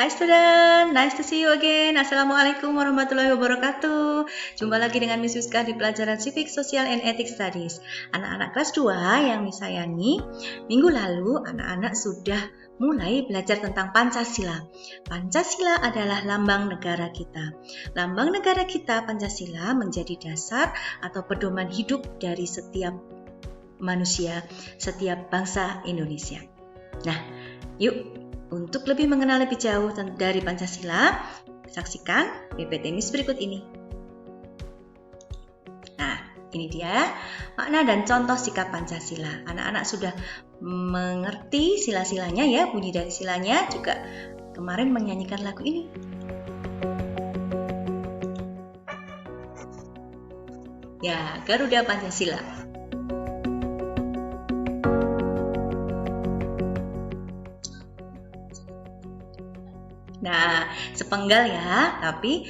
Hai student, nice to see you again. Assalamualaikum warahmatullahi wabarakatuh. Jumpa lagi dengan Miss Yuska di pelajaran Civic, Social, and Ethics Studies. Anak-anak kelas 2 yang Miss sayangi, minggu lalu anak-anak sudah mulai belajar tentang Pancasila. Pancasila adalah lambang negara kita. Lambang negara kita, Pancasila, menjadi dasar atau pedoman hidup dari setiap manusia, setiap bangsa Indonesia. Nah, yuk. Untuk lebih mengenal lebih jauh dari Pancasila, saksikan PPT Miss berikut ini. Nah, ini dia makna dan contoh sikap Pancasila. Anak-anak sudah mengerti sila-silanya ya, bunyi dari silanya, juga kemarin menyanyikan lagu ini. Ya, Garuda Pancasila. Nah, sepenggal ya, tapi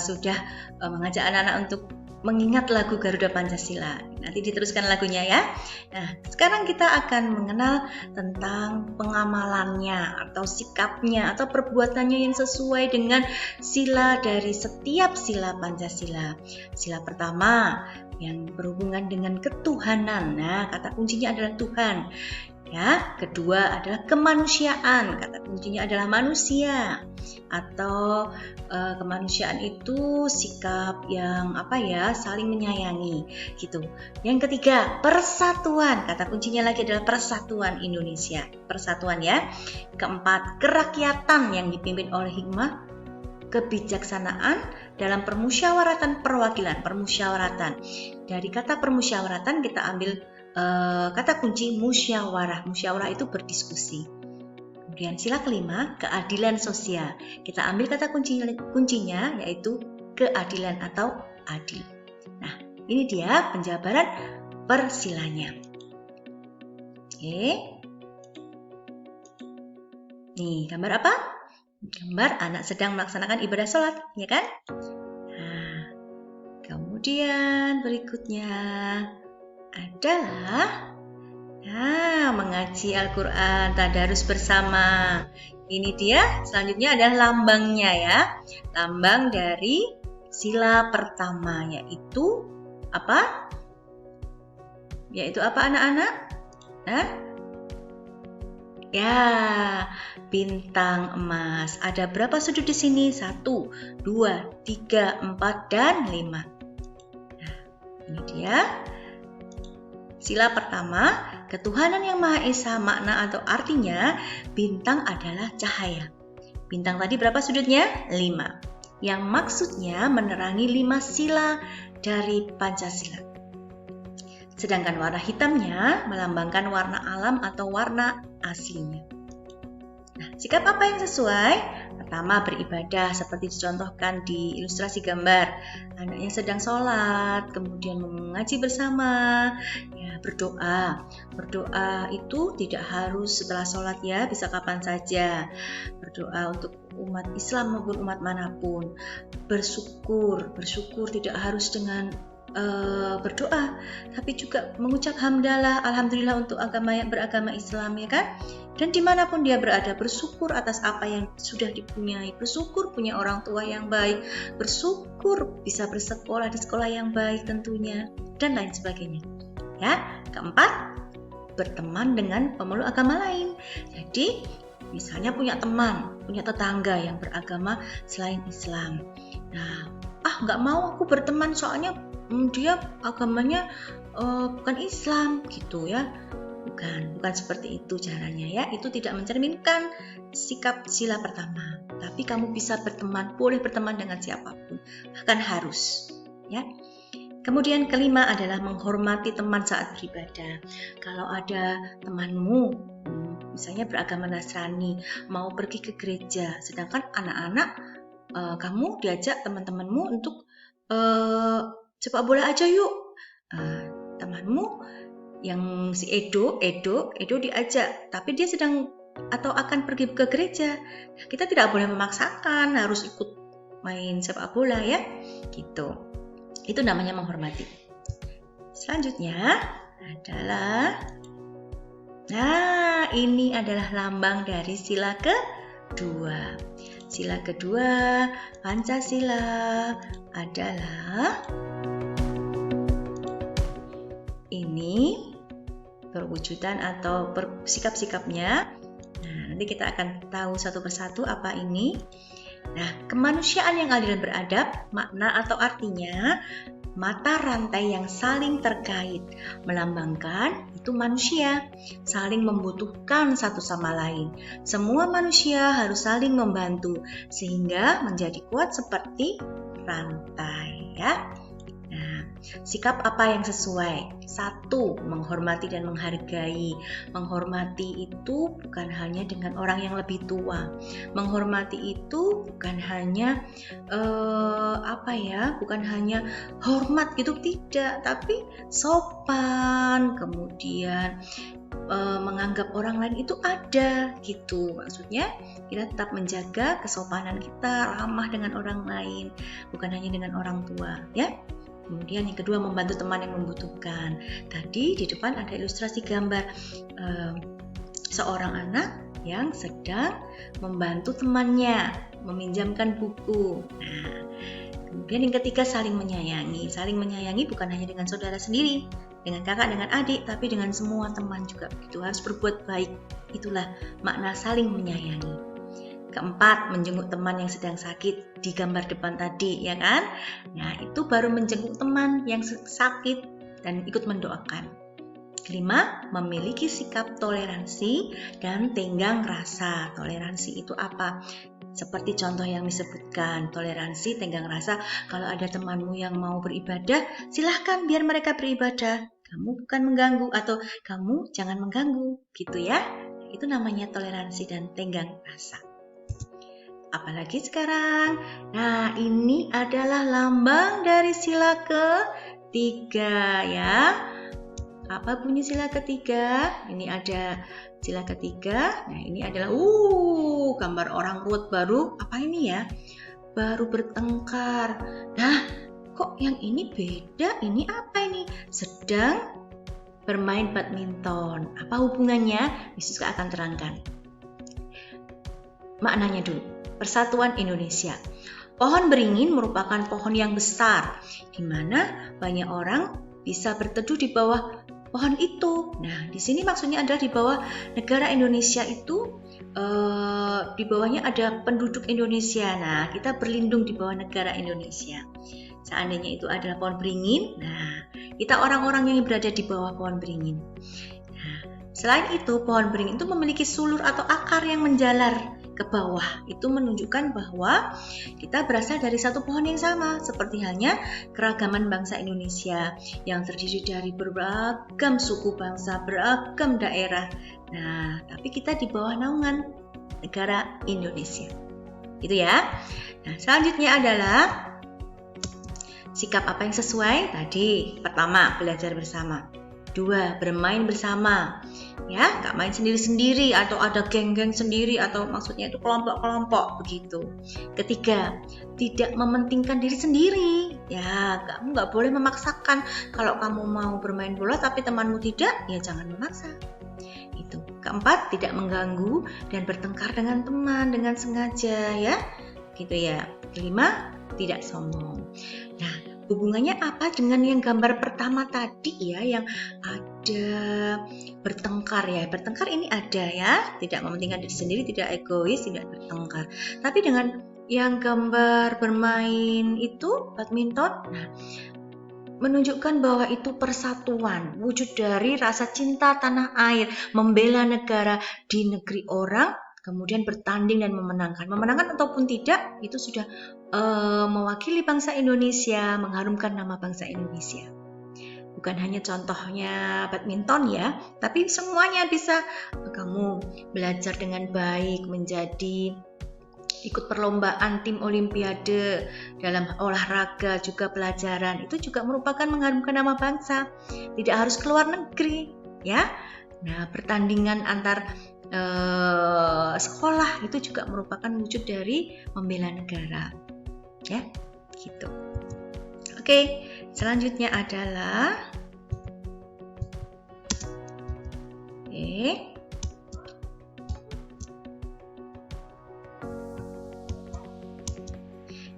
sudah mengajak anak-anak untuk mengingat lagu Garuda Pancasila. Nanti diteruskan lagunya ya. Nah, sekarang kita akan mengenal tentang pengamalannya atau sikapnya atau perbuatannya yang sesuai dengan sila dari setiap sila Pancasila. Sila pertama yang berhubungan dengan ketuhanan. Nah, kata kuncinya adalah Tuhan. Ya, kedua adalah kemanusiaan, kata kuncinya adalah manusia, atau kemanusiaan itu sikap yang saling menyayangi gitu. Yang ketiga, persatuan, kata kuncinya lagi adalah persatuan Indonesia, persatuan ya. Keempat, kerakyatan yang dipimpin oleh hikmah, kebijaksanaan dalam permusyawaratan perwakilan, permusyawaratan. Dari kata permusyawaratan kita ambil kata kunci musyawarah. Musyawarah itu berdiskusi. Kemudian sila kelima, keadilan sosial. Kita ambil kata kuncinya yaitu keadilan atau adil. Nah, ini dia penjabaran persilanya. Oke. Nih, gambar apa? Gambar anak sedang melaksanakan ibadah sholat, ya kan? Nah, kemudian berikutnya adalah mengaji Al-Quran, tadarus bersama. Ini dia, selanjutnya adalah lambangnya ya. Lambang dari sila pertama yaitu apa? Yaitu apa anak-anak? Ya, bintang emas. Ada berapa sudut di sini? 1, 2, 3, 4, dan 5. Nah, ini dia. Sila pertama, ketuhanan yang Maha Esa, makna atau artinya bintang adalah cahaya. Bintang tadi berapa sudutnya? 5. Yang maksudnya menerangi 5 sila dari Pancasila. Sedangkan warna hitamnya melambangkan warna alam atau warna aslinya. Nah, sikap apa yang sesuai? Pertama, beribadah seperti dicontohkan di ilustrasi gambar. Anaknya sedang sholat, kemudian mengaji bersama, ya, berdoa. Berdoa itu tidak harus setelah sholat ya, bisa kapan saja. Berdoa untuk umat Islam maupun umat manapun. Bersyukur tidak harus dengan berdoa, tapi juga mengucap hamdalah, alhamdulillah untuk agama yang beragama Islam ya kan. Dan dimanapun dia berada, bersyukur atas apa yang sudah dipunyai, bersyukur punya orang tua yang baik, bersyukur bisa bersekolah di sekolah yang baik tentunya, dan lain sebagainya. Ya, keempat, berteman dengan pemeluk agama lain. Jadi, misalnya punya teman, punya tetangga yang beragama selain Islam. Nah, nggak mau aku berteman soalnya dia agamanya bukan Islam gitu ya. Bukan seperti itu caranya ya. Itu tidak mencerminkan sikap sila pertama. Tapi kamu bisa berteman, boleh berteman dengan siapapun, bahkan harus ya. Kemudian kelima adalah menghormati teman saat beribadah. Kalau ada temanmu misalnya beragama Nasrani mau pergi ke gereja, sedangkan anak-anak kamu diajak teman-temanmu untuk sepak bola aja yuk. Temanmu yang si Edo diajak, tapi dia sedang atau akan pergi ke gereja. Kita tidak boleh memaksakan harus ikut main sepak bola ya, gitu. Itu namanya menghormati. Selanjutnya adalah, ini adalah lambang dari sila 2. Sila kedua Pancasila adalah ini perwujudan atau sikap-sikapnya. Nah, nanti kita akan tahu satu persatu apa ini. Nah, kemanusiaan yang adil dan beradab, makna atau artinya mata rantai yang saling terkait, melambangkan itu manusia, saling membutuhkan satu sama lain. Semua manusia harus saling membantu sehingga menjadi kuat seperti rantai, ya. Nah, sikap apa yang sesuai? 1. Menghormati dan menghargai. Menghormati itu bukan hanya dengan orang yang lebih tua. Menghormati itu bukan hanya bukan hanya hormat gitu, tidak, tapi sopan, kemudian menganggap orang lain itu ada gitu. Maksudnya kita tetap menjaga kesopanan kita, ramah dengan orang lain, bukan hanya dengan orang tua, ya. Kemudian yang kedua, membantu teman yang membutuhkan. Tadi di depan ada ilustrasi gambar seorang anak yang sedang membantu temannya meminjamkan buku. Nah, kemudian yang ketiga, saling menyayangi. Saling menyayangi bukan hanya dengan saudara sendiri, dengan kakak, dengan adik, tapi dengan semua teman juga begitu. Harus berbuat baik. Itulah makna saling menyayangi. Keempat, menjenguk teman yang sedang sakit di gambar depan tadi, ya kan? Nah, itu baru menjenguk teman yang sakit dan ikut mendoakan. Kelima, memiliki sikap toleransi dan tenggang rasa. Toleransi itu apa? Seperti contoh yang disebutkan, toleransi, tenggang rasa. Kalau ada temanmu yang mau beribadah, silahkan biar mereka beribadah. Kamu bukan mengganggu, atau kamu jangan mengganggu, gitu ya. Itu namanya toleransi dan tenggang rasa. Apalagi sekarang? Nah, ini adalah lambang dari sila ketiga, ya. Apa bunyi sila ketiga? Ini ada sila ketiga. Nah, ini adalah gambar orang ruwet baru. Apa ini ya? Baru bertengkar. Nah, kok yang ini beda? Ini apa ini? Sedang bermain badminton. Apa hubungannya? Yesus akan terangkan. Maknanya dulu. Persatuan Indonesia. Pohon beringin merupakan pohon yang besar, di mana banyak orang bisa berteduh di bawah pohon itu. Nah, di sini maksudnya adalah di bawah negara Indonesia itu, di bawahnya ada penduduk Indonesia. Nah, kita berlindung di bawah negara Indonesia. Seandainya itu adalah pohon beringin, nah, kita orang-orang yang berada di bawah pohon beringin. Nah, selain itu, pohon beringin itu memiliki sulur atau akar yang menjalar ke bawah. Itu menunjukkan bahwa kita berasal dari satu pohon yang sama, seperti halnya keragaman bangsa Indonesia yang terdiri dari beragam suku bangsa, beragam daerah. Nah, tapi kita di bawah naungan negara Indonesia. Gitu ya. Nah, selanjutnya adalah sikap apa yang sesuai? Tadi, pertama, belajar bersama. 2, bermain bersama. Ya, nggak main sendiri-sendiri atau ada geng-geng sendiri atau maksudnya itu kelompok-kelompok begitu. Ketiga, tidak mementingkan diri sendiri. Ya, kamu nggak boleh memaksakan. Kalau kamu mau bermain bola tapi temanmu tidak, ya jangan memaksa. Itu. Keempat, tidak mengganggu dan bertengkar dengan teman dengan sengaja, ya. Gitu ya. Kelima, tidak sombong. Nah, hubungannya apa dengan yang gambar pertama tadi ya, yang ada bertengkar ya. Bertengkar ini ada ya, tidak mementingkan diri sendiri, tidak egois, tidak bertengkar. Tapi dengan yang gambar bermain itu badminton, nah, menunjukkan bahwa itu persatuan, wujud dari rasa cinta tanah air, membela negara di negeri orang, kemudian bertanding dan memenangkan. Memenangkan ataupun tidak, itu sudah mewakili bangsa Indonesia, mengharumkan nama bangsa Indonesia. Bukan hanya contohnya badminton ya, tapi semuanya bisa kamu belajar dengan baik, menjadi ikut perlombaan tim olimpiade dalam olahraga, juga pelajaran. Itu juga merupakan mengharumkan nama bangsa. Tidak harus keluar negeri, ya. Nah, pertandingan antar sekolah itu juga merupakan wujud dari membela negara, ya, gitu. Oke, selanjutnya adalah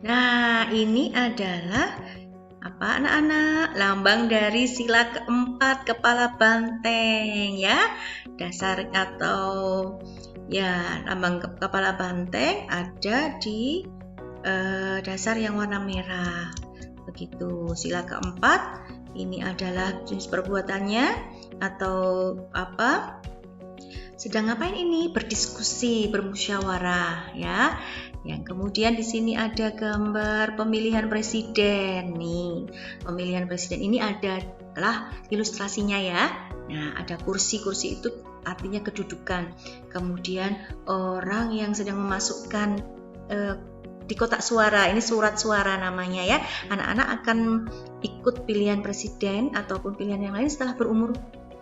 Nah, ini adalah apa anak-anak? Lambang dari sila keempat kepala banteng ya. Dasar atau ya lambang kepala banteng ada di dasar yang warna merah. Begitu. Sila keempat ini adalah jenis perbuatannya atau apa? Sedang ngapain ini? Berdiskusi, bermusyawarah ya. Yang kemudian di sini ada gambar pemilihan presiden nih. Pemilihan presiden ini adalah ilustrasinya ya. Nah, ada kursi-kursi itu artinya kedudukan. Kemudian orang yang sedang memasukkan di kotak suara, ini surat suara namanya ya. Anak-anak akan ikut pilihan presiden ataupun pilihan yang lain setelah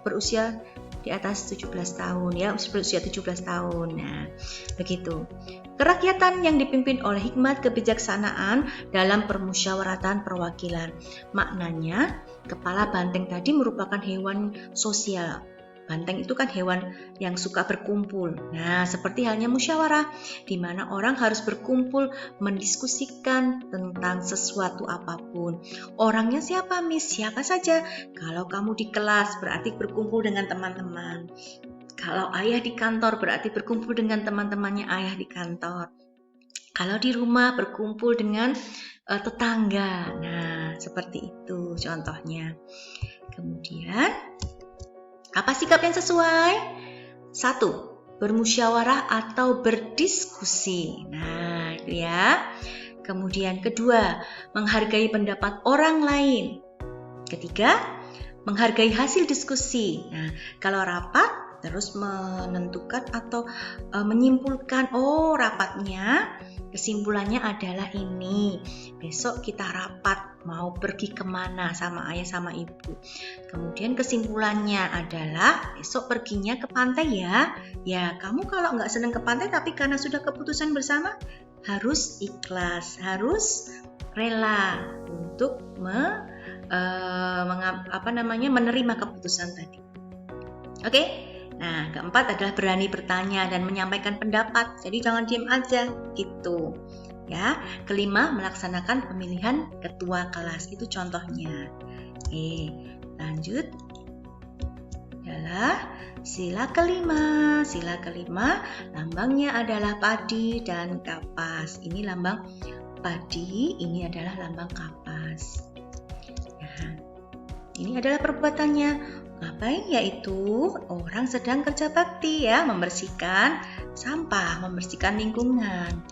berusia di atas 17 tahun ya, berusia 17 tahun. Nah, begitu. Kerakyatan yang dipimpin oleh hikmat kebijaksanaan dalam permusyawaratan perwakilan. Maknanya, kepala banteng tadi merupakan hewan sosial. Banteng itu kan hewan yang suka berkumpul. Nah, seperti halnya musyawarah, di mana orang harus berkumpul mendiskusikan tentang sesuatu apapun. Orangnya siapa, Miss? Siapa saja. Kalau kamu di kelas, berarti berkumpul dengan teman-teman. Kalau ayah di kantor, berarti berkumpul dengan teman-temannya ayah di kantor. Kalau di rumah, berkumpul dengan tetangga. Nah, seperti itu contohnya. Kemudian, apa sikap yang sesuai? 1. Bermusyawarah atau berdiskusi. Nah, itu ya. Kemudian kedua, menghargai pendapat orang lain. Ketiga, menghargai hasil diskusi. Nah, kalau rapat terus menentukan atau menyimpulkan, rapatnya kesimpulannya adalah ini. Besok kita rapat mau pergi kemana sama ayah sama ibu. Kemudian kesimpulannya adalah besok perginya ke pantai ya. Ya, kamu kalau nggak senang ke pantai tapi karena sudah keputusan bersama harus ikhlas, harus rela untuk menerima keputusan tadi. Oke? Nah, keempat adalah berani bertanya dan menyampaikan pendapat. Jadi jangan diam aja gitu. Ya, kelima melaksanakan pemilihan ketua kelas. Itu contohnya. Oke, lanjut. Adalah sila kelima. Sila kelima lambangnya adalah padi dan kapas. Ini lambang padi, ini adalah lambang kapas. Nah, ini adalah perbuatannya. Ngapain? Yaitu orang sedang kerja bakti ya, membersihkan sampah, membersihkan lingkungan.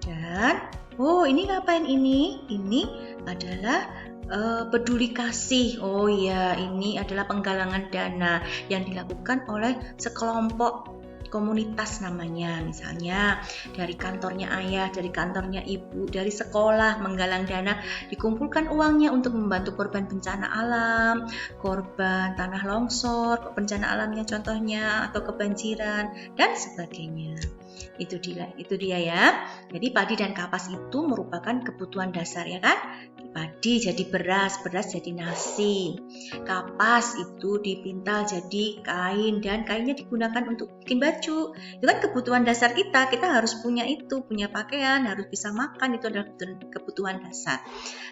Dan ini ngapain ini? Ini adalah peduli kasih. Oh ya, ini adalah penggalangan dana yang dilakukan oleh sekelompok komunitas namanya, misalnya dari kantornya ayah, dari kantornya ibu, dari sekolah menggalang dana, dikumpulkan uangnya untuk membantu korban bencana alam, korban tanah longsor, bencana alamnya contohnya, atau kebanjiran dan sebagainya. Itu dia ya. Jadi padi dan kapas itu merupakan kebutuhan dasar ya kan? Padi jadi beras, beras jadi nasi. Kapas itu dipintal jadi kain dan kainnya digunakan untuk bikin baju. Itu kan kebutuhan dasar kita harus punya itu, punya pakaian, harus bisa makan, itu adalah kebutuhan dasar.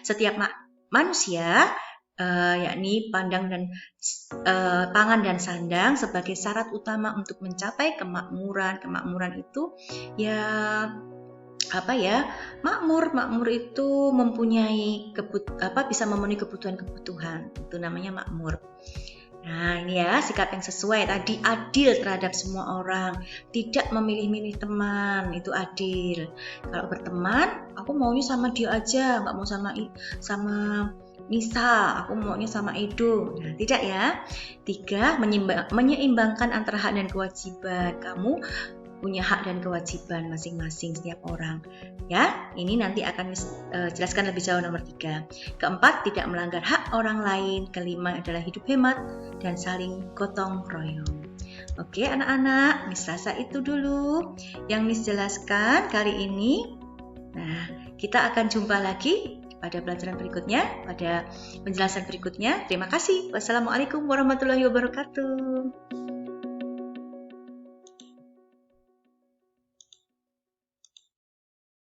Setiap manusia yakni pangan dan sandang sebagai syarat utama untuk mencapai kemakmuran. Kemakmuran itu ya makmur itu mempunyai bisa memenuhi kebutuhan, itu namanya makmur. Nah, ini ya sikap yang sesuai tadi, adil terhadap semua orang, tidak memilih-milih teman, itu adil. Kalau berteman, aku maunya sama dia aja, nggak mau sama Nisa, aku maunya sama Edo. Nah, tidak ya. 3, menyeimbangkan antara hak dan kewajiban. Kamu punya hak dan kewajiban masing-masing setiap orang. Ya, ini nanti akan jelaskan lebih jauh nomor 3. Keempat, tidak melanggar hak orang lain. Kelima adalah hidup hemat dan saling gotong royong. Oke, anak-anak, Miss rasa itu dulu yang Miss jelaskan kali ini. Nah, kita akan jumpa lagi pada pelajaran berikutnya, pada penjelasan berikutnya. Terima kasih. Wassalamualaikum warahmatullahi wabarakatuh.